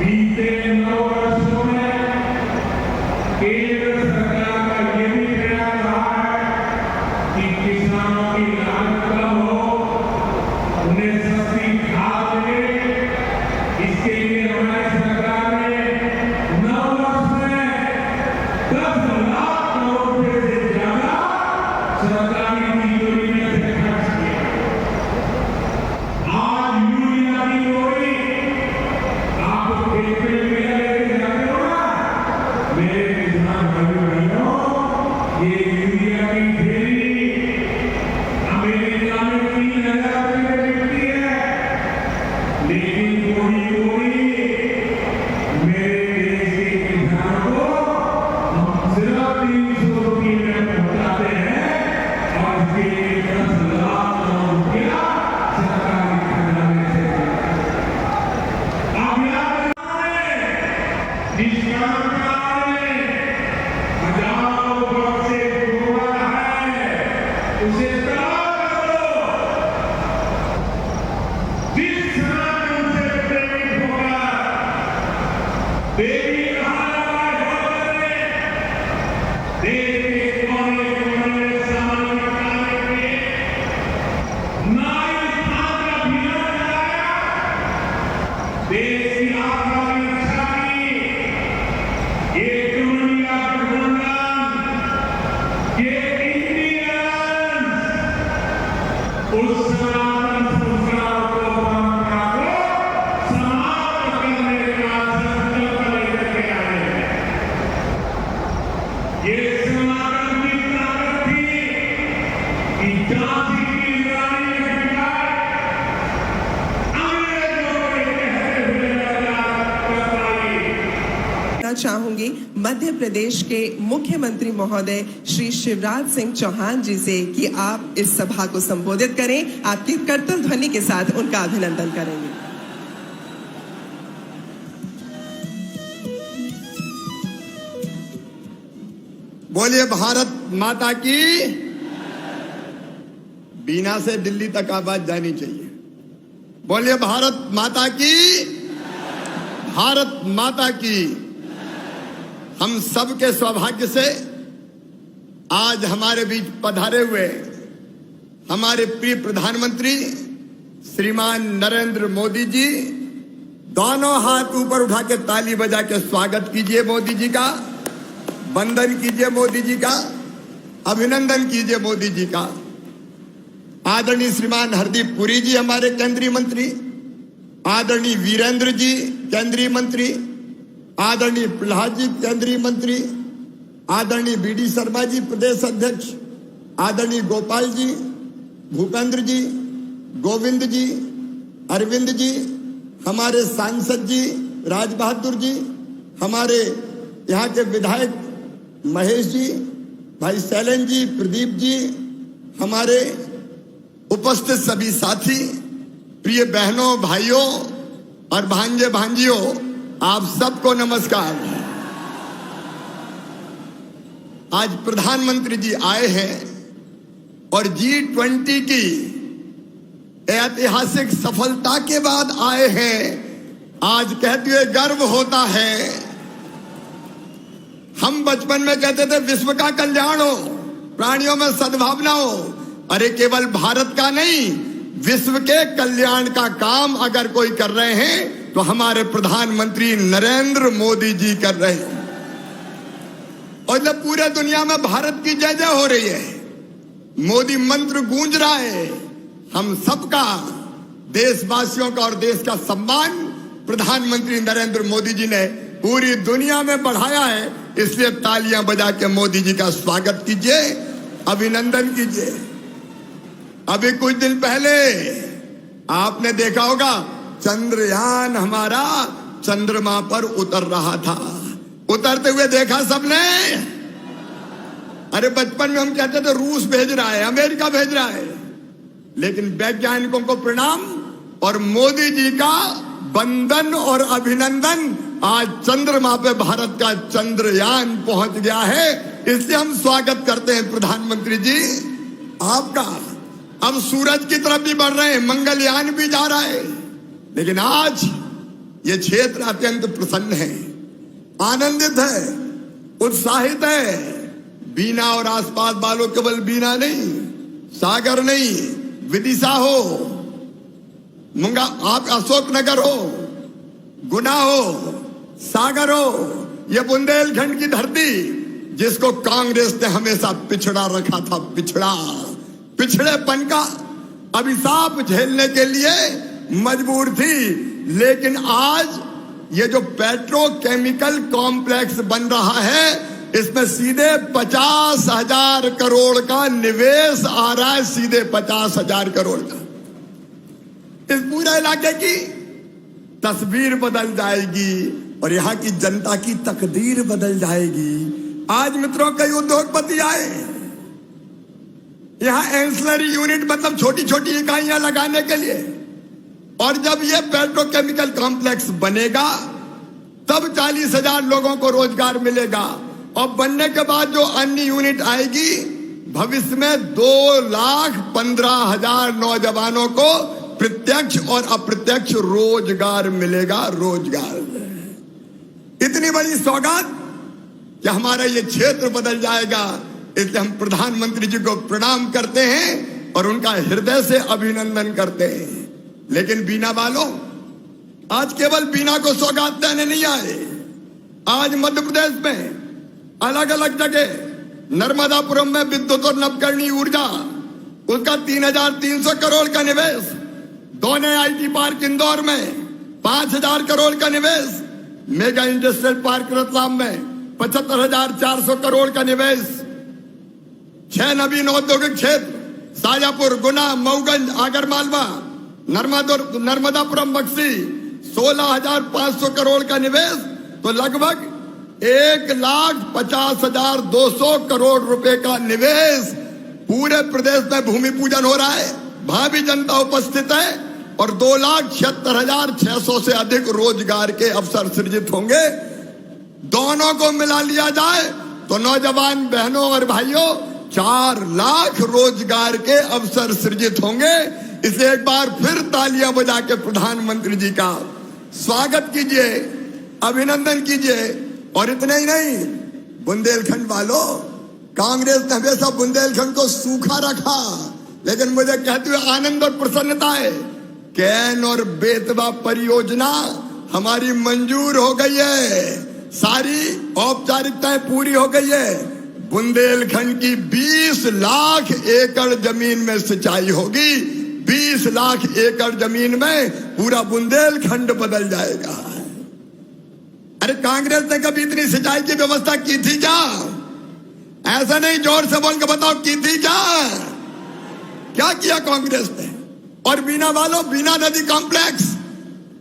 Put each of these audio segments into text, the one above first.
बीते 9 वर्षों में केंद्र सरकार का ये भी प्रयास रहा है कि किसानों की लागत कम हो, उन्हें सस्ती खाद मिले। इसके लिए हमारी सरकार ने 9 वर्ष में 10 लाख करोड़ रुपए से ज्यादा सरकारी तिजोरी में से खर्च किया। आज यूरिया की बोरी आप खेत में मेरा लेके जाते हो ना, मेरे किसान भाई बहनों, ये यूरिया की थैली अमेरिका में 3,000 रुपए में बिकती है, लेकिन वही मेरे देश के किसानों को हम सिर्फ 300 रुपये में पहुंचाते हैं और इसके लिए 10 लाख करोड़ रुपया सरकारी खजाने से आप याद रखें, जिस काम का आपने हजारों वर्ष से जोड़ा है उसे तलाश करो। जिस सनातन से प्रेरित होकर देवी महाराज होकर देश के कोने कोने में सामान्य कार्य के नारी स्थान का अभियान चलाया, देश की आजादी रक्षा की, ये दुनिया गठबंधन, ये इंडियन उस सनातन संस्कार को, परंपरा को समाप्त करने का संकल्प लेकर के आए हैं। ये सनातन की ताकत थी कि झांसी की रानी लक्ष्मीबाई अंग्रेजों के कहते हुए बताई। चाहूंगी मध्य प्रदेश के मुख्यमंत्री महोदय श्री शिवराज सिंह चौहान जी से कि आप इस सभा को संबोधित करें। आपकी करतल ध्वनि के साथ उनका अभिनंदन करेंगे। बोलिए भारत माता की। बीना से दिल्ली तक आवाज जानी चाहिए। बोलिए भारत माता की, भारत माता की। हम सबके सौभाग्य से आज हमारे बीच पधारे हुए हमारे प्रिय प्रधानमंत्री श्रीमान नरेंद्र मोदी जी, दोनों हाथ ऊपर उठा के ताली बजा के स्वागत कीजिए मोदी जी का, वंदन कीजिए मोदी जी का, अभिनंदन कीजिए मोदी जी का। आदरणीय श्रीमान हरदीप पुरी जी हमारे केंद्रीय मंत्री, आदरणीय वीरेंद्र जी केंद्रीय मंत्री, आदरणीय प्रहलाद जी केंद्रीय मंत्री, आदरणीय बीडी शर्मा जी प्रदेश अध्यक्ष, आदरणीय गोपाल जी, भूपेंद्र जी, गोविंद जी, अरविंद जी, हमारे सांसद जी राज बहादुर जी, हमारे यहाँ के विधायक महेश जी, भाई शैलेंद्र जी, प्रदीप जी, हमारे उपस्थित सभी साथी, प्रिय बहनों भाइयों और भांजे भांजियों, आप सबको नमस्कार। आज प्रधानमंत्री जी आए हैं और G20 की ऐतिहासिक सफलता के बाद आए हैं। आज कहते हुए गर्व होता है। हम बचपन में कहते थे विश्व का कल्याण हो, प्राणियों में सद्भावना हो। अरे केवल भारत का नहीं, विश्व के कल्याण का काम अगर कोई कर रहे हैं तो हमारे प्रधानमंत्री नरेंद्र मोदी जी कर रहे हैं। और जब पूरे दुनिया में भारत की जय जय हो रही है, मोदी मंत्र गूंज रहा है, हम सबका, देशवासियों का और देश का सम्मान प्रधानमंत्री नरेंद्र मोदी जी ने पूरी दुनिया में बढ़ाया है। इसलिए तालियां बजा के मोदी जी का स्वागत कीजिए, अभिनंदन कीजिए। अभी कुछ दिन पहले आपने देखा होगा चंद्रयान हमारा चंद्रमा पर उतर रहा था। उतरते हुए देखा सबने। अरे बचपन में हम कहते थे रूस भेज रहा है, अमेरिका भेज रहा है, लेकिन वैज्ञानिकों को प्रणाम और मोदी जी का वंदन और अभिनंदन। आज चंद्रमा पे भारत का चंद्रयान पहुंच गया है, इसलिए हम स्वागत करते हैं प्रधानमंत्री जी आपका। अब सूरज की तरफ भी बढ़ रहे हैं, मंगलयान भी जा रहा है, लेकिन आज ये क्षेत्र अत्यंत प्रसन्न है, आनंदित है, उत्साहित है। बीना और आसपास वालों केवल बीना नहीं, सागर नहीं, विदिशा हो, मुंगा आप अशोकनगर हो, गुना हो, सागर हो, ये बुंदेलखंड की धरती जिसको कांग्रेस ने हमेशा पिछड़ा रखा था, पिछड़ेपन का अभिशाप झेलने के लिए मजबूर थी। लेकिन आज ये जो पेट्रोकेमिकल कॉम्प्लेक्स बन रहा है, इसमें सीधे 50,000 करोड़ का निवेश आ रहा है, सीधे 50,000 करोड़ का। इस पूरे इलाके की तस्वीर बदल जाएगी और यहाँ की जनता की तकदीर बदल जाएगी। आज मित्रों कई उद्योगपति आए यहाँ एंसिलरी यूनिट मतलब छोटी छोटी इकाइयां लगाने के लिए, और जब ये पेट्रोकेमिकल कॉम्प्लेक्स बनेगा तब 40,000 लोगों को रोजगार मिलेगा, और बनने के बाद जो अन्य यूनिट आएगी भविष्य में 2,15,000 नौजवानों को प्रत्यक्ष और अप्रत्यक्ष रोजगार मिलेगा। रोजगार, इतनी बड़ी सौगात कि हमारा ये क्षेत्र बदल जाएगा। इसलिए हम प्रधानमंत्री जी को प्रणाम करते हैं और उनका हृदय से अभिनंदन करते हैं। लेकिन बीना वालों, आज केवल बीना को सौगात देने नहीं आए। आज मध्य प्रदेश में अलग अलग जगह, नर्मदापुरम में विद्युत और नवकरणीय ऊर्जा, उसका 3,300 करोड़ का निवेश, दोने IT पार्क इंदौर में 5,000 करोड़ का निवेश, मेगा इंडस्ट्रियल पार्क रतलाम में 75,400 करोड़ का निवेश, 6 नवीन औद्योगिक क्षेत्र शाजापुर, गुना, मऊगंज, आगरमालवा, नर्मदापुरम, बक्सी 16,500 करोड़ का निवेश, तो लगभग 1,50,200 करोड़ रुपए का निवेश। पूरे प्रदेश में भूमि पूजन हो रहा है, भावी जनता उपस्थित है और 2,76,600 से अधिक रोजगार के अवसर सृजित होंगे। दोनों को मिला लिया जाए तो नौजवान बहनों और भाइयों 4 लाख रोजगार के अवसर सृजित होंगे। इसलिए एक बार फिर तालियां बजा के प्रधानमंत्री जी का स्वागत कीजिए, अभिनंदन कीजिए। और इतना ही नहीं, बुंदेलखंड वालों, कांग्रेस ने हमेशा बुंदेलखंड को सूखा रखा, लेकिन मुझे कहते हुए आनंद और प्रसन्नता है, कैन और बेतवा परियोजना हमारी मंजूर हो गई है, सारी औपचारिकताएं पूरी हो गई है। बुंदेलखंड की 20 लाख एकड़ जमीन में सिंचाई होगी। 20 लाख एकड़ जमीन में पूरा बुंदेलखंड बदल जाएगा। अरे कांग्रेस ने कभी इतनी सिंचाई की व्यवस्था की थी क्या? ऐसा नहीं, जोर से बोल के बताओ, की थी क्या किया कांग्रेस ने? और बीना वालों, बीना नदी कॉम्प्लेक्स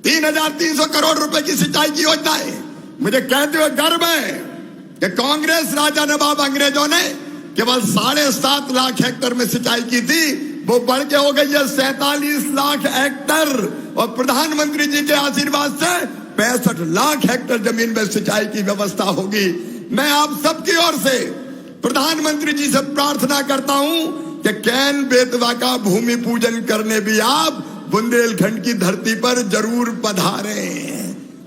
3,300 करोड़ रुपए की सिंचाई की योजना है। मुझे कहते हुए गर्व है कि कांग्रेस राजा नवाब अंग्रेजों ने केवल 7.5 लाख हेक्टेयर में सिंचाई की थी, वो बढ़ के हो गई है 47 लाख हेक्टेयर, और प्रधानमंत्री जी के आशीर्वाद से 65 लाख हेक्टेयर जमीन में सिंचाई की व्यवस्था होगी। मैं आप सबकी ओर से प्रधानमंत्री जी से प्रार्थना करता हूं कि कैन बेतवा का भूमि पूजन करने भी आप बुंदेलखंड की धरती पर जरूर पधारें।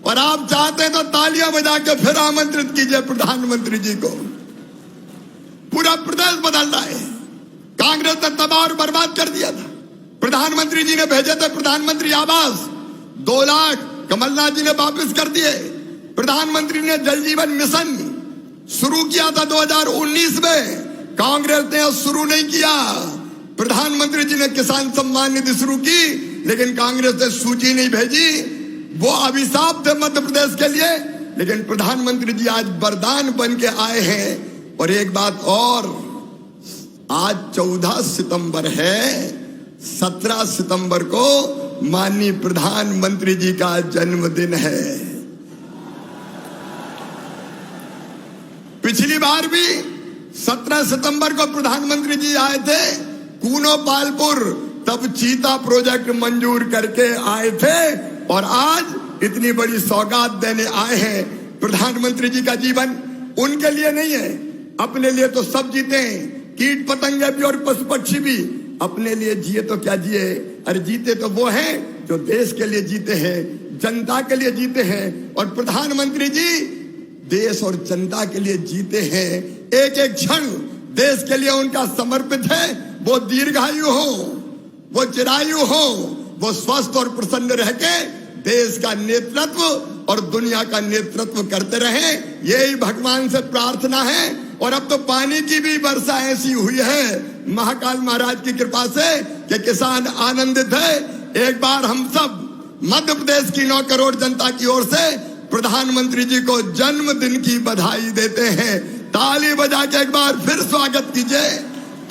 और आप चाहते हैं तो तालियां बजा के फिर आमंत्रित कीजिए प्रधानमंत्री जी को। पूरा प्रदेश बदल रहा है, कांग्रेस ने तबाह और बर्बाद कर दिया था। प्रधानमंत्री जी ने भेजे थे प्रधानमंत्री आवास, 2 लाख कमलनाथ जी ने वापस कर दिए। प्रधानमंत्री ने जल जीवन मिशन शुरू किया था 2019 में, कांग्रेस ने शुरू नहीं किया। प्रधानमंत्री जी ने किसान सम्मान निधि शुरू की, लेकिन कांग्रेस ने सूची नहीं भेजी। वो अभिशाप थे मध्य प्रदेश के लिए, लेकिन प्रधानमंत्री जी आज वरदान बन के आए हैं। और एक बात और, आज 14 सितंबर है, 17 सितंबर को माननीय प्रधानमंत्री जी का जन्मदिन है। पिछली बार भी 17 सितंबर को प्रधानमंत्री जी आए थे कूनो पालपुर, तब चीता प्रोजेक्ट मंजूर करके आए थे, और आज इतनी बड़ी सौगात देने आए हैं। प्रधानमंत्री जी का जीवन उनके लिए नहीं है, अपने लिए तो सब जीते हैं, कीट पतंगे भी और पशु पक्षी भी। अपने लिए जिए तो क्या जिए, अरे जीते तो वो हैं जो देश के लिए जीते हैं, जनता के लिए जीते हैं और प्रधानमंत्री जी देश और जनता के लिए जीते हैं। एक एक क्षण देश के लिए उनका समर्पित है। वो दीर्घायु हो, वो चिरायु हो, वो स्वस्थ और प्रसन्न रह के देश का नेतृत्व और दुनिया का नेतृत्व करते रहे, यही भगवान से प्रार्थना है। और अब तो पानी की भी वर्षा ऐसी हुई है महाकाल महाराज की कृपा से कि किसान आनंदित है। एक बार हम सब मध्य प्रदेश की 9 करोड़ जनता की ओर से प्रधानमंत्री जी को जन्मदिन की बधाई देते हैं। ताली बजा के एक बार फिर स्वागत कीजिए।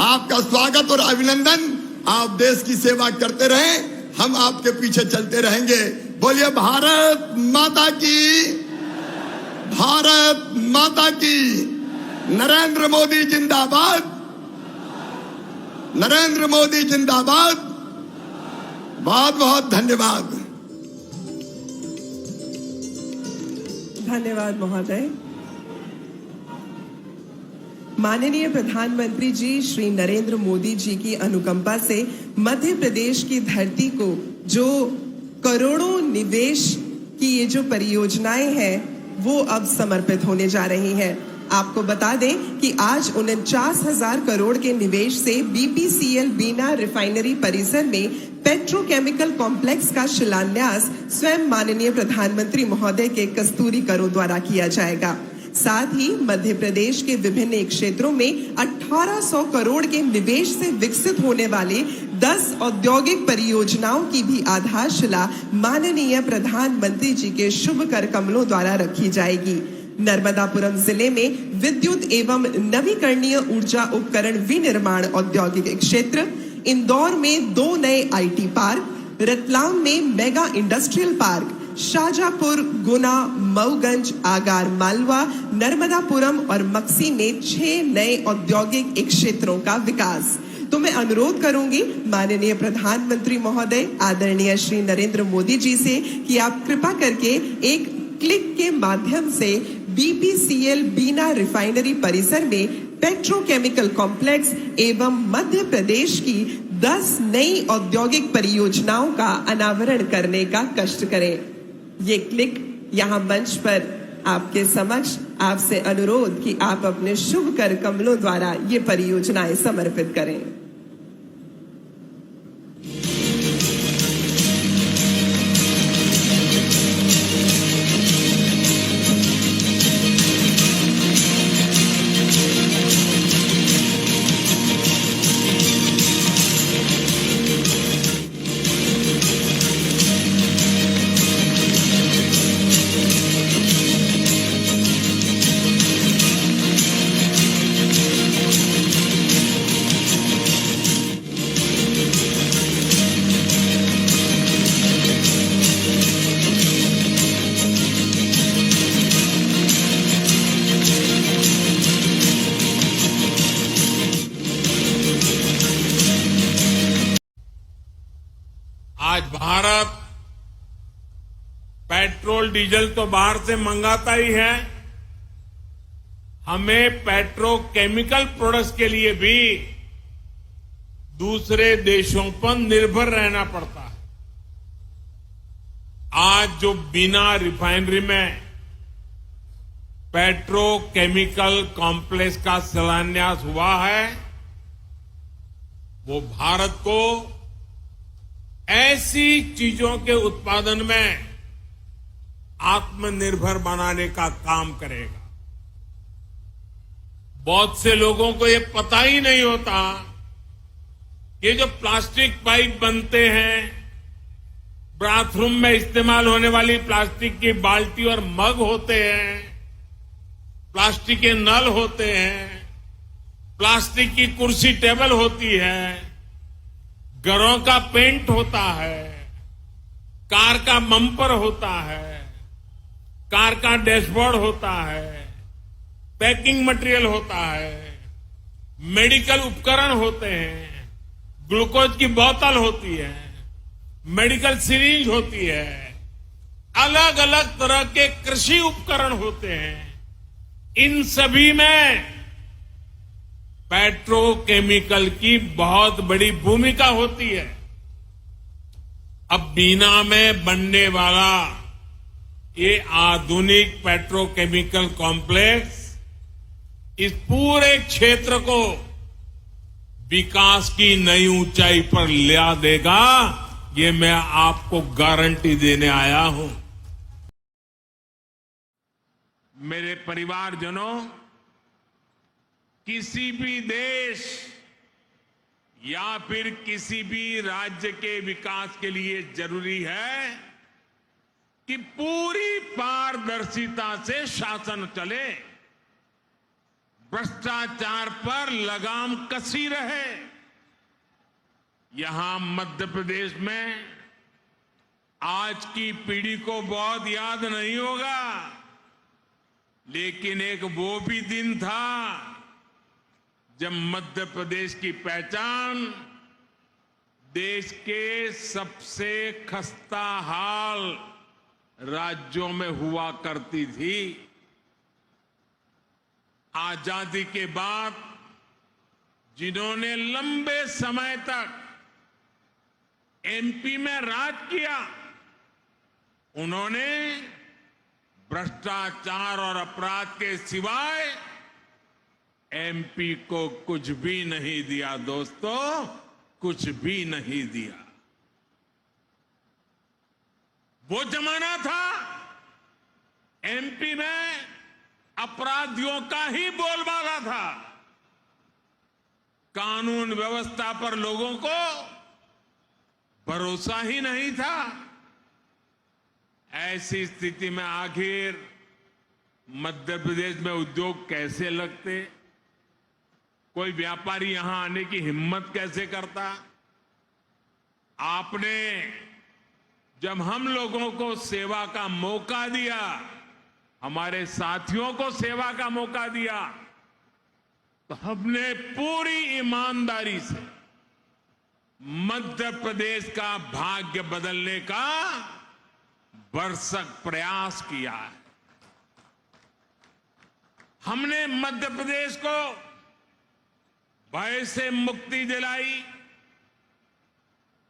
आपका स्वागत और अभिनंदन। आप देश की सेवा करते रहें, हम आपके पीछे चलते रहेंगे। बोलिए भारत माता की, भारत माता की। नरेंद्र मोदी जिंदाबाद, नरेंद्र मोदी जिंदाबाद। बहुत बहुत धन्यवाद। धन्यवाद महोदय। माननीय प्रधानमंत्री जी श्री नरेंद्र मोदी जी की अनुकंपा से मध्य प्रदेश की धरती को जो करोड़ों निवेश की ये जो परियोजनाएं हैं वो अब समर्पित होने जा रही हैं। आपको बता दें कि आज 49,000 करोड़ के निवेश से बीपीसीएल बीना रिफाइनरी परिसर में पेट्रोकेमिकल कॉम्प्लेक्स का शिलान्यास स्वयं माननीय प्रधानमंत्री महोदय के कस्तूरी करों द्वारा किया जाएगा। साथ ही मध्य प्रदेश के विभिन्न क्षेत्रों में 1800 करोड़ के निवेश से विकसित होने वाले 10 औद्योगिक परियोजनाओं की भी आधारशिला माननीय प्रधानमंत्री जी के शुभ कर कमलों द्वारा रखी जाएगी। नर्मदापुरम जिले में विद्युत एवं नवीकरणीय ऊर्जा उपकरण विनिर्माण औद्योगिक क्षेत्र, इंदौर में 2 नए आईटी पार्क, रतलाम में मेगा इंडस्ट्रियल पार्क, शाजापुर, गुना, मऊगंज, आगार मालवा, नर्मदापुरम और मक्सी में 6 नए औद्योगिक क्षेत्रों का विकास। तो मैं अनुरोध करूंगी माननीय प्रधानमंत्री महोदय आदरणीय श्री नरेंद्र मोदी जी से कि आप कृपा करके एक क्लिक के माध्यम से बीपीसीएल बीना रिफाइनरी परिसर में पेट्रोकेमिकल कॉम्प्लेक्स एवं मध्य प्रदेश की 10 नई औद्योगिक परियोजनाओं का अनावरण करने का कष्ट करें। ये क्लिक यहाँ मंच पर आपके समक्ष आपसे अनुरोध कि आप अपने शुभ कर कमलों द्वारा ये परियोजनाएं समर्पित करें। आज भारत पेट्रोल डीजल तो बाहर से मंगाता ही है, हमें पेट्रोकेमिकल प्रोडक्ट्स के लिए भी दूसरे देशों पर निर्भर रहना पड़ता है। आज जो बिना रिफाइनरी में पेट्रोकेमिकल कॉम्प्लेक्स का शिलान्यास हुआ है, वो भारत को ऐसी चीजों के उत्पादन में आत्मनिर्भर बनाने का काम करेगा। बहुत से लोगों को ये पता ही नहीं होता कि जो प्लास्टिक पाइप बनते हैं, बाथरूम में इस्तेमाल होने वाली प्लास्टिक की बाल्टी और मग होते हैं, प्लास्टिक के नल होते हैं, प्लास्टिक की कुर्सी टेबल होती है, घरों का पेंट होता है, कार का बम्पर होता है, कार का डैशबोर्ड होता है, पैकिंग मटेरियल होता है, मेडिकल उपकरण होते हैं, ग्लूकोज की बोतल होती है, मेडिकल सिरिंज होती है, अलग अलग तरह के कृषि उपकरण होते हैं। इन सभी में पेट्रोकेमिकल की बहुत बड़ी भूमिका होती है। अब बीना में बनने वाला ये आधुनिक पेट्रोकेमिकल कॉम्प्लेक्स इस पूरे क्षेत्र को विकास की नई ऊंचाई पर ला देगा, ये मैं आपको गारंटी देने आया हूं। मेरे परिवारजनों, किसी भी देश या फिर किसी भी राज्य के विकास के लिए जरूरी है कि पूरी पारदर्शिता से शासन चले, भ्रष्टाचार पर लगाम कसी रहे। यहां मध्य प्रदेश में आज की पीढ़ी को बहुत याद नहीं होगा, लेकिन एक वो भी दिन था जब मध्य प्रदेश की पहचान देश के सबसे खस्ता हाल राज्यों में हुआ करती थी। आजादी के बाद जिन्होंने लंबे समय तक एमपी में राज किया, उन्होंने भ्रष्टाचार और अपराध के सिवाय एमपी को कुछ भी नहीं दिया। दोस्तों, कुछ भी नहीं दिया। वो जमाना था एमपी में अपराधियों का ही बोलबाला था। कानून व्यवस्था पर लोगों को भरोसा ही नहीं था। ऐसी स्थिति में आखिर मध्य प्रदेश में उद्योग कैसे लगते? कोई व्यापारी यहां आने की हिम्मत कैसे करता? आपने जब हम लोगों को सेवा का मौका दिया, हमारे साथियों को सेवा का मौका दिया, तो हमने पूरी ईमानदारी से मध्य प्रदेश का भाग्य बदलने का भरसक प्रयास किया है। हमने मध्य प्रदेश को भय से मुक्ति दिलाई,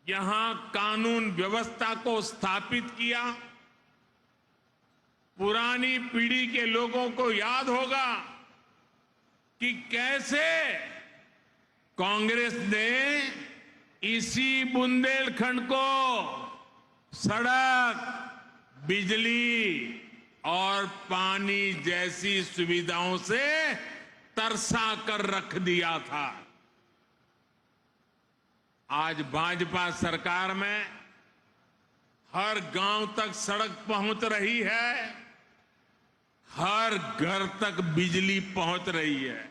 यहां कानून व्यवस्था को स्थापित किया। पुरानी पीढ़ी के लोगों को याद होगा कि कैसे कांग्रेस ने इसी बुंदेलखंड को सड़क, बिजली और पानी जैसी सुविधाओं से तरसा कर रख दिया था। आज भाजपा सरकार में हर गांव तक सड़क पहुंच रही है, हर घर तक बिजली पहुंच रही है।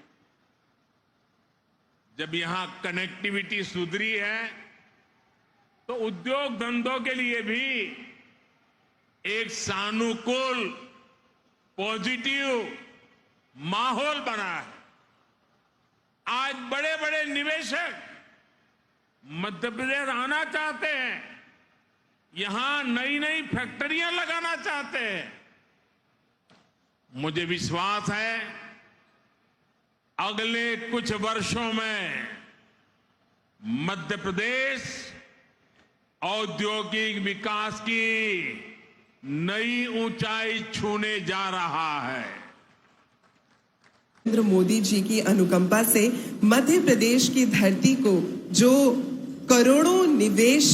जब यहां कनेक्टिविटी सुधरी है तो उद्योग धंधों के लिए भी एक सानुकूल, पॉजिटिव माहौल बना है। आज बड़े बड़े निवेशक मध्य प्रदेश आना चाहते हैं, यहां नई नई फैक्ट्रियां लगाना चाहते हैं। मुझे विश्वास है अगले कुछ वर्षों में मध्य प्रदेश औद्योगिक विकास की नई ऊंचाई छूने जा रहा है। नरेंद्र मोदी जी की अनुकंपा से मध्य प्रदेश की धरती को जो करोड़ों निवेश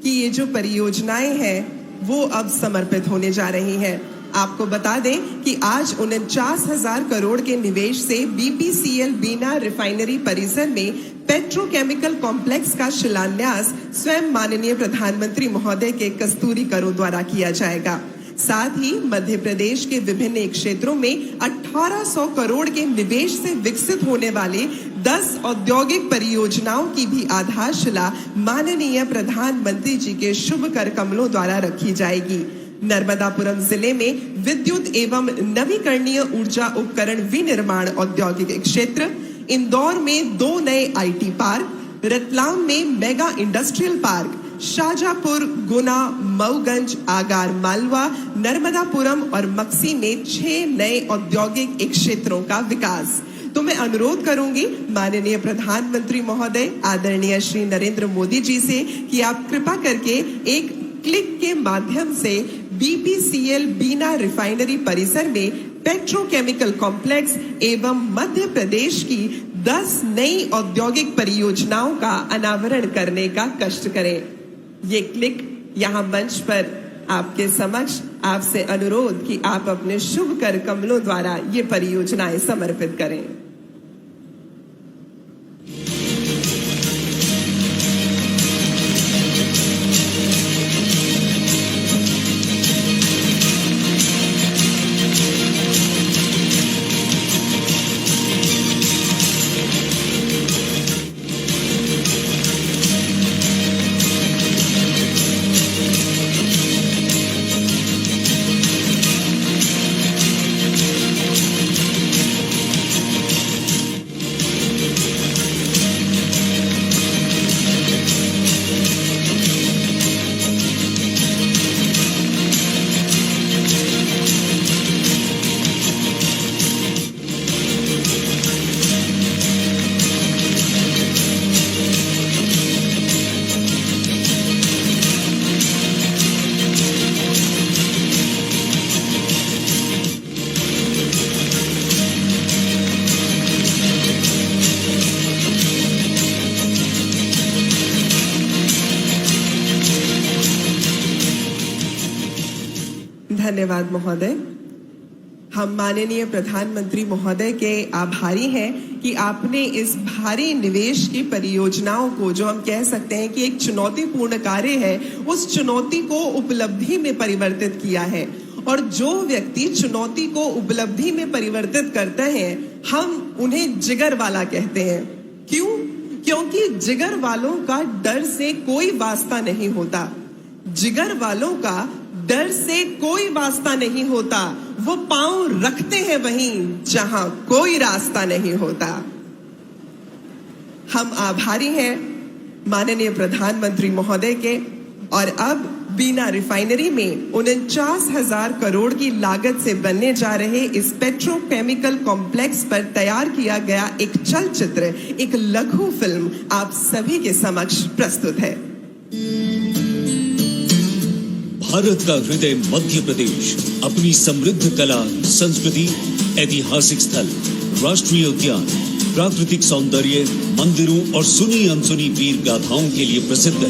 की ये जो परियोजनाएं हैं वो अब समर्पित होने जा रही हैं। आपको बता दें कि आज 49,000 करोड़ के निवेश से बीपीसीएल बीना रिफाइनरी परिसर में पेट्रोकेमिकल कॉम्प्लेक्स का शिलान्यास स्वयं माननीय प्रधानमंत्री महोदय के कस्तूरी करों द्वारा किया जाएगा। साथ ही मध्य प्रदेश के विभिन्न क्षेत्रों में 1800 करोड़ के निवेश से विकसित होने वाले 10 औद्योगिक परियोजनाओं की भी आधारशिला माननीय प्रधानमंत्री जी के शुभ कर कमलों द्वारा रखी जाएगी। नर्मदापुरम जिले में विद्युत एवं नवीकरणीय ऊर्जा उपकरण विनिर्माण औद्योगिक क्षेत्र, इंदौर में 2 नए आईटी पार्क, रतलाम में मेगा इंडस्ट्रियल पार्क, शाजापुर, गुना, मऊगंज, आगर मालवा, नर्मदापुरम और मक्सी में 6 नए औद्योगिक क्षेत्रों का विकास। तो मैं अनुरोध करूंगी माननीय प्रधानमंत्री महोदय आदरणीय श्री नरेंद्र मोदी जी से कि आप कृपा करके एक क्लिक के माध्यम से बीपीसीएल बीना रिफाइनरी परिसर में पेट्रोकेमिकल कॉम्प्लेक्स एवं मध्य प्रदेश की 10 नई औद्योगिक परियोजनाओं का अनावरण करने का कष्ट करें। ये क्लिक यहाँ मंच पर आपके समक्ष आपसे अनुरोध कि आप अपने शुभ कर कमलों द्वारा ये परियोजनाएं समर्पित करें। धन्यवाद महोदय। हम माननीय प्रधानमंत्री महोदय के आभारी हैं कि आपने इस भारी निवेश की परियोजनाओं को, जो हम कह सकते हैं कि एक चुनौतीपूर्ण कार्य है, उस चुनौती को उपलब्धि में परिवर्तित किया है। और जो व्यक्ति चुनौती को उपलब्धि में परिवर्तित करते हैं, हम उन्हें जिगर वाला कहते हैं। क्यों? क्योंकि जिगर वालों का डर से कोई वास्ता नहीं होता। जिगर वालों का डर से कोई वास्ता नहीं होता। वो पांव रखते हैं वहीं जहां कोई रास्ता नहीं होता। हम आभारी हैं माननीय प्रधानमंत्री महोदय के। और अब बीना रिफाइनरी में 49,000 करोड़ की लागत से बनने जा रहे इस पेट्रोकेमिकल कॉम्प्लेक्स पर तैयार किया गया एक चलचित्र, एक लघु फिल्म आप सभी के समक्ष प्रस्तुत है। भारत का हृदय मध्य प्रदेश अपनी समृद्ध कला, संस्कृति, ऐतिहासिक स्थल, राष्ट्रीय उद्यान, प्राकृतिक सौंदर्य, मंदिरों और सुनी अनसुनी वीर गाथाओं के लिए प्रसिद्ध है।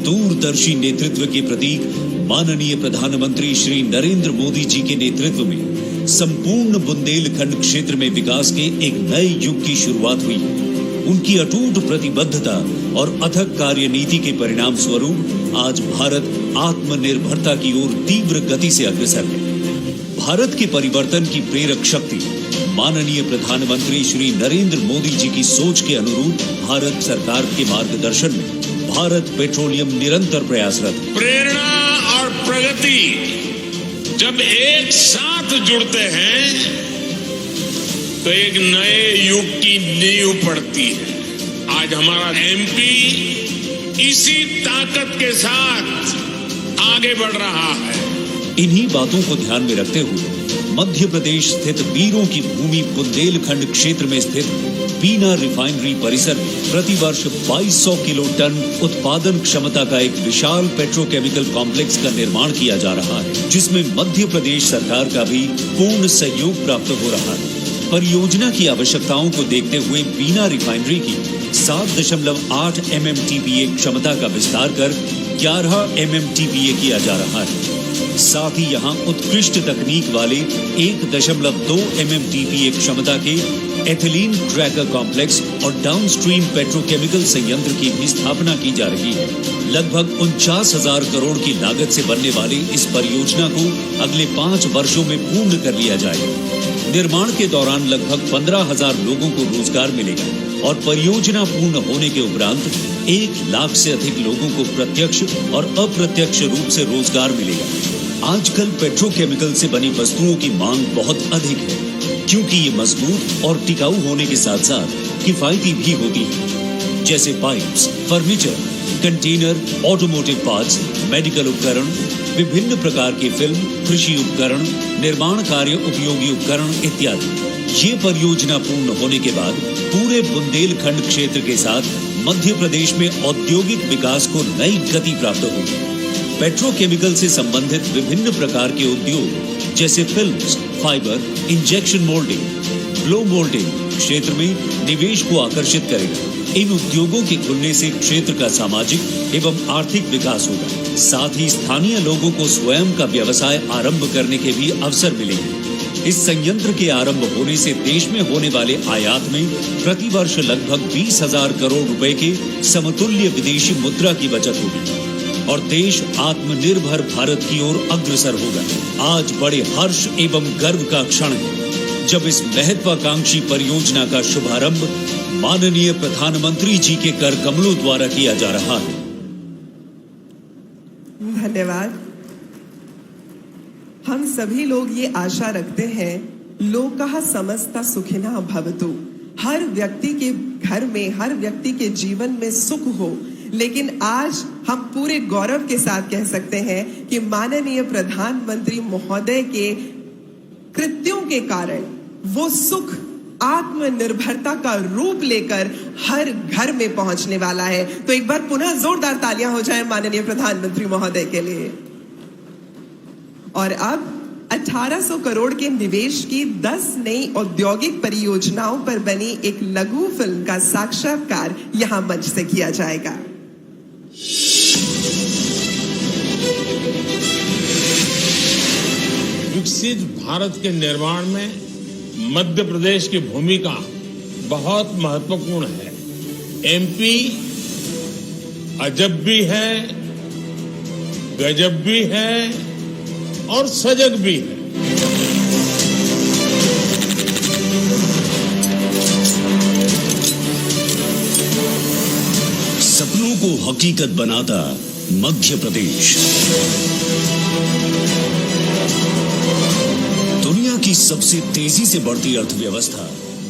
दूरदर्शी नेतृत्व के प्रतीक माननीय प्रधानमंत्री श्री नरेंद्र मोदी जी के नेतृत्व में संपूर्ण बुंदेलखंड क्षेत्र में विकास के एक नए युग की शुरुआत हुई। उनकी अटूट प्रतिबद्धता और अथक कार्यनीति के परिणाम स्वरूप आज भारत आत्मनिर्भरता की ओर तीव्र गति से अग्रसर है। भारत के परिवर्तन की प्रेरक शक्ति माननीय प्रधानमंत्री श्री नरेंद्र मोदी जी की सोच के अनुरूप भारत सरकार के मार्गदर्शन में भारत पेट्रोलियम निरंतर प्रयासरत है। प्रेरणा और प्रगति जब एक साथ जुड़ते हैं तो एक नए युग की नींव पड़ती है। आज हमारा एमपी इसी ताकत के साथ आगे बढ़ रहा है। इन्हीं बातों को ध्यान में रखते हुए मध्य प्रदेश स्थित वीरों की भूमि बुंदेलखंड क्षेत्र में स्थित बीना रिफाइनरी परिसर में प्रतिवर्ष 2200 किलो टन उत्पादन क्षमता का एक विशाल पेट्रोकेमिकल कॉम्प्लेक्स का निर्माण किया जा रहा है, जिसमें मध्य प्रदेश सरकार का भी पूर्ण सहयोग प्राप्त हो रहा है। परियोजना की आवश्यकताओं को देखते हुए बीना रिफाइनरी की 7.8 MMTPA क्षमता का विस्तार कर 11 MMTPA किया जा रहा है। साथ ही यहां उत्कृष्ट तकनीक वाले 1.2 MMTPA क्षमता के एथिलीन क्रैकर कॉम्प्लेक्स और डाउनस्ट्रीम पेट्रोकेमिकल संयंत्र की भी स्थापना की जा रही है। लगभग 49,000 करोड़ की लागत से बनने वाली इस परियोजना को अगले 5 वर्षों में पूर्ण कर लिया जाएगा। निर्माण के दौरान लगभग 15,000 लोगों को रोजगार मिलेगा और परियोजना पूर्ण होने के उपरांत 1 लाख से अधिक लोगों को प्रत्यक्ष और अप्रत्यक्ष रूप से रोजगार मिलेगा। आजकल पेट्रोकेमिकल से बनी वस्तुओं की मांग बहुत अधिक है, क्योंकि ये मजबूत और टिकाऊ होने के साथ साथ किफायती भी होती है, जैसे pipes, furniture, container, automotive parts, medical उपकरण, विभिन्न प्रकार के फिल्म, कृषि उपकरण, निर्माण कार्य उपयोगी उपकरण इत्यादि। ये परियोजना पूर्ण होने के बाद पूरे बुंदेलखंड क्षेत्र के साथ मध्य प्रदेश में औद्योगिक विकास को नई गति प्राप्त होगी। पेट्रोकेमिकल से संबंधित विभिन्न प्रकार के उद्योग जैसे films, fibre, injection moulding, blow moulding क्षेत्र में निवेश को आकर्षित करेगा। इन उद्योगों के खुलने से क्षेत्र का सामाजिक एवं आर्थिक विकास होगा। साथ ही स्थानीय लोगों को स्वयं का व्यवसाय आरंभ करने के भी अवसर मिलेंगे। इस संयंत्र के आरंभ होने से देश में होने वाले आयात में प्रति वर्ष लगभग 20,000 करोड़ रुपए के समतुल्य विदेशी मुद्रा की बचत होगी और देश आत्मनिर्भर भारत की ओर अग्रसर होगा। आज बड़े हर्ष एवं गर्व का क्षण है जब इस महत्वाकांक्षी परियोजना का शुभारंभ माननीय प्रधानमंत्री जी के कर कमलों द्वारा किया जा रहा है। धन्यवाद। हम सभी लोग ये आशा रखते हैं, लोकः समस्ता सुखिनः भवतु, हर व्यक्ति के घर में, हर व्यक्ति के जीवन में सुख हो। लेकिन आज हम पूरे गौरव के साथ कह सकते हैं कि माननीय प्रधानमंत्री महोदय के कृत्यों के कारण वो सुख आत्मनिर्भरता का रूप लेकर हर घर में पहुंचने वाला है। तो एक बार पुनः जोरदार तालियां हो जाएं माननीय प्रधानमंत्री महोदय के लिए। और अब 1800 करोड़ के निवेश की 10 नई औद्योगिक परियोजनाओं पर बनी एक लघु फिल्म का साक्षात्कार यहां मंच से किया जाएगा। विकसित भारत के निर्माण में मध्य प्रदेश की भूमिका बहुत महत्वपूर्ण है। एमपी अजब भी है, गजब भी है और सजग भी है। सपनों को हकीकत बनाता मध्य प्रदेश दुनिया की सबसे तेजी से बढ़ती अर्थव्यवस्था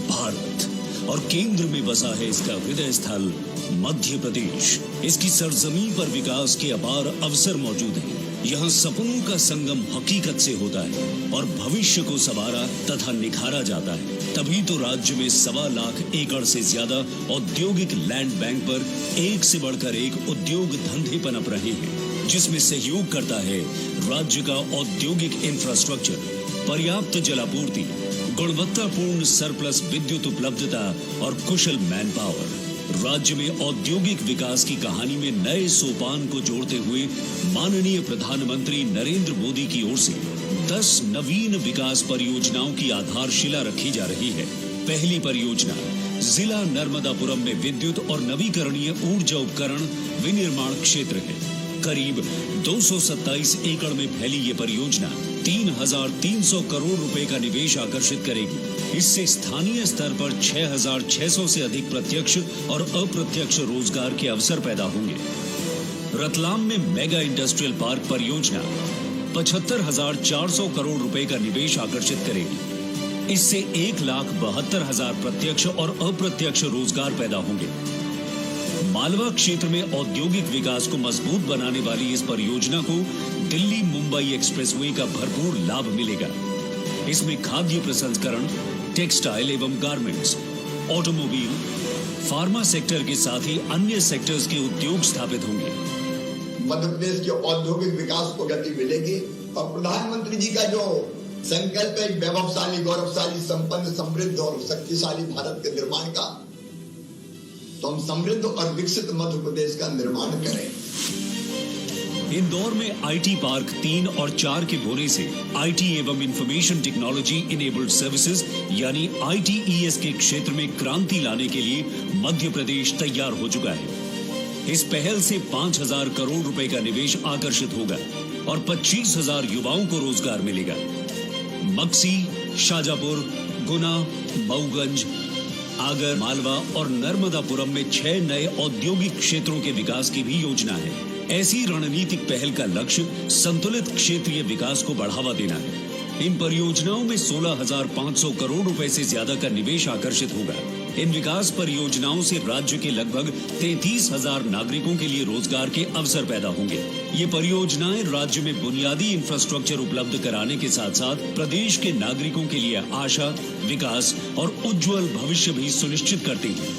भारत और केंद्र में बसा है इसका हृदय स्थल मध्य प्रदेश। इसकी सरजमीं पर विकास के अपार अवसर मौजूद हैं। यहाँ सपनों का संगम हकीकत से होता है और भविष्य को संवारा तथा निखारा जाता है। तभी तो राज्य में 1.25 लाख एकड़ से ज्यादा औद्योगिक लैंड बैंक पर एक से बढ़कर एक उद्योग धंधे पनप रहे हैं, जिसमें सहयोग करता है राज्य का औद्योगिक इंफ्रास्ट्रक्चर, पर्याप्त जलापूर्ति, गुणवत्तापूर्ण सरप्लस विद्युत उपलब्धता और कुशल मैन पावर। राज्य में औद्योगिक विकास की कहानी में नए सोपान को जोड़ते हुए माननीय प्रधानमंत्री नरेंद्र मोदी की ओर से 10 नवीन विकास परियोजनाओं की आधारशिला रखी जा रही है। पहली परियोजना जिला नर्मदापुरम में विद्युत और नवीकरणीय ऊर्जा उपकरण विनिर्माण क्षेत्र है। करीब 227 एकड़ में फैली ये परियोजना 3,300 करोड़ रुपए का निवेश आकर्षित करेगी। इससे स्थानीय स्तर पर 6,600 से अधिक प्रत्यक्ष और अप्रत्यक्ष रोजगार के अवसर पैदा होंगे। रतलाम में मेगा इंडस्ट्रियल पार्क परियोजना 75,400 करोड़ रुपए का निवेश आकर्षित करेगी। इससे 1,72,000 प्रत्यक्ष और अप्रत्यक्ष रोजगार पैदा होंगे। मालवा क्षेत्र में औद्योगिक विकास को मजबूत बनाने वाली इस परियोजना को दिल्ली मुंबई एक्सप्रेसवे का भरपूर लाभ मिलेगा। इसमें खाद्य प्रसंस्करण, टेक्सटाइल एवं गारमेंट्स, ऑटोमोबाइल, फार्मा सेक्टर के साथ ही अन्य सेक्टर्स के उद्योग स्थापित होंगे। मध्य प्रदेश के औद्योगिक विकास को गति मिलेगी और प्रधानमंत्री जी का जो संकल्प है वैभवशाली, गौरवशाली, संपन्न, समृद्ध और शक्तिशाली भारत के निर्माण का, तो हम समृद्ध और विकसित मध्य प्रदेश का निर्माण करें। इंदौर में आईटी पार्क 3 और 4 के होने से आईटी एवं इंफॉर्मेशन टेक्नोलॉजी इनेबल्ड सर्विसेज यानी ITES के क्षेत्र में क्रांति लाने के लिए मध्य प्रदेश तैयार हो चुका है। इस पहल से 5,000 करोड़ रुपए का निवेश आकर्षित होगा और 25,000 युवाओं को रोजगार मिलेगा। मक्सी, शाजापुर, गुना, मऊगंज, आगर, मालवा और नर्मदापुरम में 6 नए औद्योगिक क्षेत्रों के विकास की भी योजना है। ऐसी रणनीतिक पहल का लक्ष्य संतुलित क्षेत्रीय विकास को बढ़ावा देना है। इन परियोजनाओं में 16,500 करोड़ रुपए से ज्यादा का निवेश आकर्षित होगा। इन विकास परियोजनाओं से राज्य के लगभग 33,000 नागरिकों के लिए रोजगार के अवसर पैदा होंगे। ये परियोजनाएं राज्य में बुनियादी इंफ्रास्ट्रक्चर उपलब्ध कराने के साथ साथ प्रदेश के नागरिकों के लिए आशा, विकास और उज्जवल भविष्य भी सुनिश्चित करती हैं।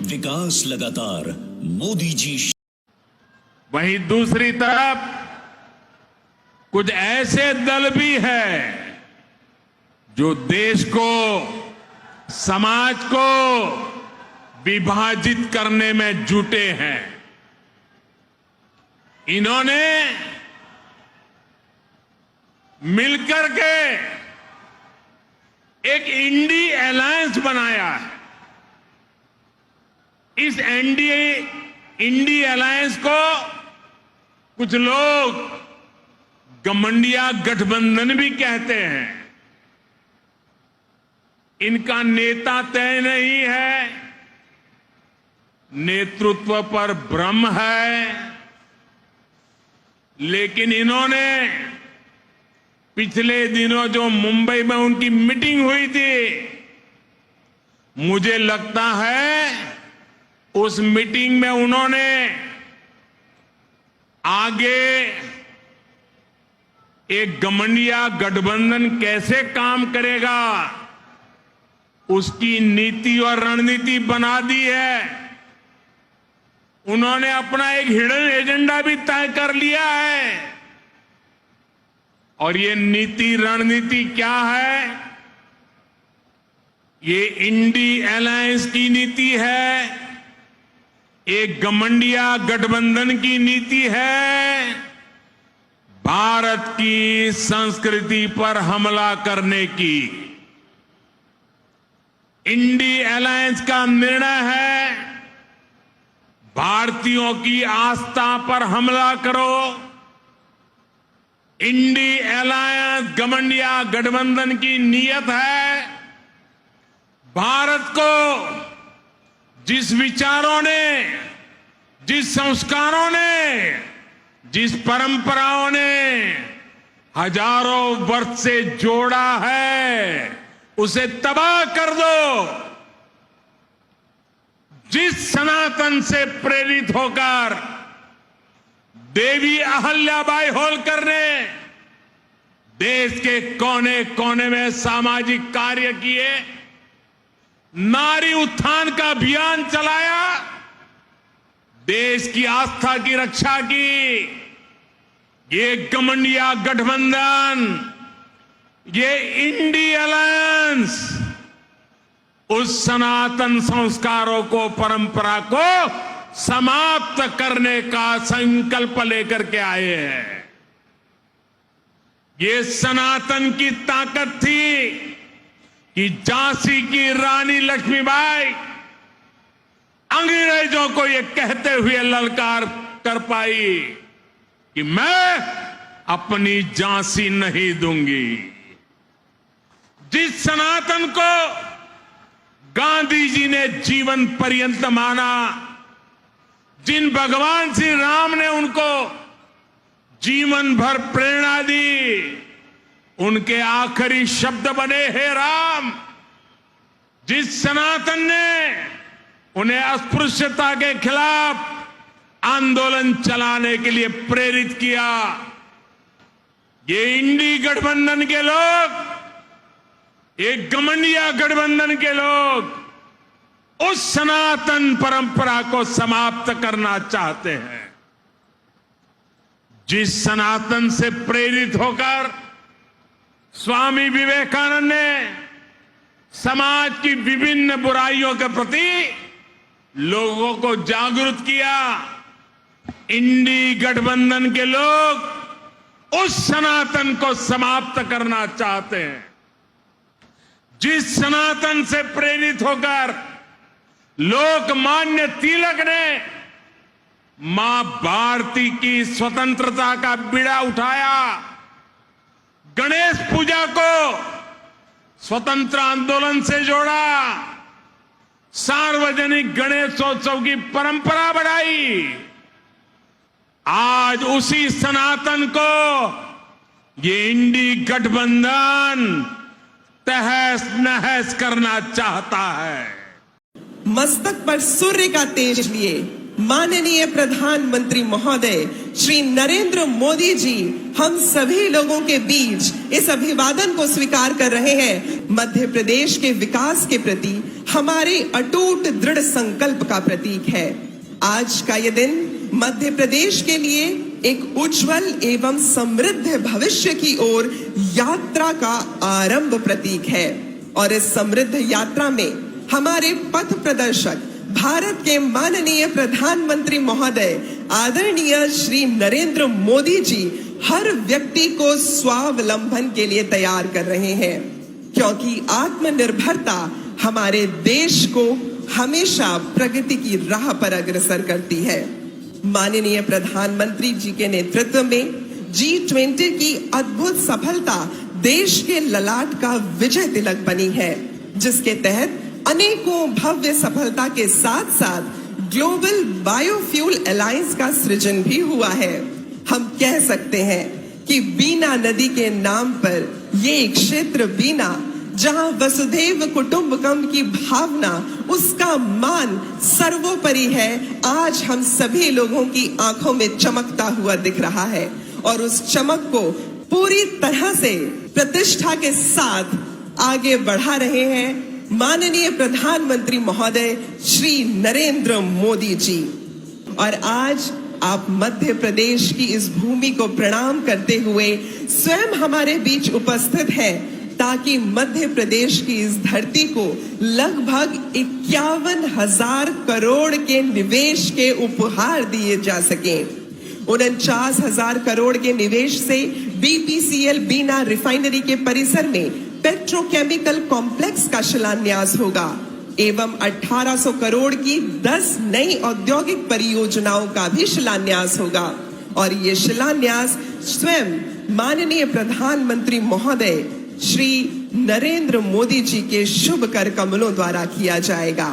विकास लगातार, मोदी जी। वहीं दूसरी तरफ कुछ ऐसे दल भी हैं जो देश को, समाज को विभाजित करने में जुटे हैं। इन्होंने मिलकर के एक इंडी अलायंस बनाया है। इस इंडी अलायंस को कुछ लोग गठबंधन गठबंधन भी कहते हैं। इनका नेता तय नहीं है, नेतृत्व पर भ्रम है, लेकिन इन्होंने पिछले दिनों जो मुंबई में उनकी मीटिंग हुई थी, मुझे लगता है उस मीटिंग में उन्होंने आगे एक गठबंधन गठबंधन कैसे काम करेगा उसकी नीति और रणनीति बना दी है। उन्होंने अपना एक हिडन एजेंडा भी तय कर लिया है। और ये नीति रणनीति क्या है? ये इंडी अलायंस की नीति है, एक गठबंधन गठबंधन की नीति है, भारत की संस्कृति पर हमला करने की। इंडी अलायंस का निर्णय है भारतीयों की आस्था पर हमला करो। इंडी अलायंस गठबंधन की नीयत है भारत को जिस विचारों ने, जिस संस्कारों ने, जिस परंपराओं ने हजारों वर्ष से जोड़ा है, उसे तबाह कर दो। जिस सनातन से प्रेरित होकर देवी अहल्याबाई होलकर ने देश के कोने कोने में सामाजिक कार्य किए, नारी उत्थान का अभियान चलाया, देश की आस्था की रक्षा की, ये गठबंधन, ये इंडी अलायंस उस सनातन संस्कारों को, परंपरा को समाप्त करने का संकल्प लेकर के आए हैं। ये सनातन की ताकत थी कि झांसी की रानी लक्ष्मीबाई अंग्रेजों को ये कहते हुए ललकार कर पाई कि मैं अपनी झांसी नहीं दूंगी। जिस सनातन को गांधी जी ने जीवन पर्यंत माना, जिन भगवान श्री राम ने उनको जीवन भर प्रेरणा दी, उनके आखिरी शब्द बने हे राम। जिस सनातन ने उन्हें अस्पृश्यता के खिलाफ आंदोलन चलाने के लिए प्रेरित किया, ये इंडी गठबंधन के लोग, एक गठबंधन के लोग उस सनातन परंपरा को समाप्त करना चाहते हैं। जिस सनातन से प्रेरित होकर स्वामी विवेकानंद ने समाज की विभिन्न बुराइयों के प्रति लोगों को जागरूक किया, इंडी गठबंधन के लोग उस सनातन को समाप्त करना चाहते हैं। जिस सनातन से प्रेरित होकर लोकमान्य तिलक ने मां भारती की स्वतंत्रता का बीड़ा उठाया, गणेश पूजा को स्वतंत्र आंदोलन से जोड़ा, सार्वजनिक गणेशोत्सव की परंपरा बढ़ाई, आज उसी सनातन को ये इंडी गठबंधन तहस नहस करना चाहता है। मस्तक पर सूर्य का तेज लिए माननीय प्रधानमंत्री महोदय श्री नरेंद्र मोदी जी हम सभी लोगों के बीच इस अभिवादन को स्वीकार कर रहे हैं। मध्य प्रदेश के विकास के प्रति हमारे अटूट दृढ़ संकल्प का प्रतीक है। आज का ये दिन मध्य प्रदेश के लिए एक उज्जवल एवं समृद्ध भविष्य की ओर यात्रा का आरंभ प्रतीक है और इस समृद्ध यात्रा में हमारे पथ प्रदर्शक भारत के माननीय प्रधानमंत्री महोदय आदरणीय श्री नरेंद्र मोदी जी हर व्यक्ति को स्वावलंबन के लिए तैयार कर रहे हैं, क्योंकि आत्मनिर्भरता हमारे देश को हमेशा प्रगति की राह पर अग्रसर करती है। माननीय प्रधानमंत्री जी के नेतृत्व में G20 की अद्भुत सफलता देश के ललाट का विजय तिलक बनी है, जिसके तहत अनेकों भव्य सफलता के साथ साथ ग्लोबल बायोफ्यूल अलायंस का सृजन भी हुआ है। हम कह सकते हैं कि बीना नदी के नाम पर ये क्षेत्र बीना, जहां वसुधैव कुटुंबकम की भावना, उसका मान सर्वोपरि है, आज हम सभी लोगों की आंखों में चमकता हुआ दिख रहा है और उस चमक को पूरी तरह से प्रतिष्ठा के साथ आगे बढ़ा रहे हैं माननीय प्रधानमंत्री महोदय श्री नरेंद्र मोदी जी। और आज आप मध्य प्रदेश की इस भूमि को प्रणाम करते हुए स्वयं हमारे बीच उपस्थित हैं, ताकि मध्य प्रदेश की इस धरती को लगभग 51,000 करोड़ के निवेश के उपहार दिए जा सके। 49,000 करोड़ के निवेश से BPCL बीना रिफाइनरी के परिसर में पेट्रोकेमिकल कॉम्प्लेक्स का शिलान्यास होगा एवं 1800 करोड़ की 10 नई औद्योगिक परियोजनाओं का भी शिलान्यास होगा और ये शिलान्यास स्वयं माननीय प्रधानमंत्री महोदय श्री नरेंद्र मोदी जी के शुभ कर कमलों द्वारा किया जाएगा।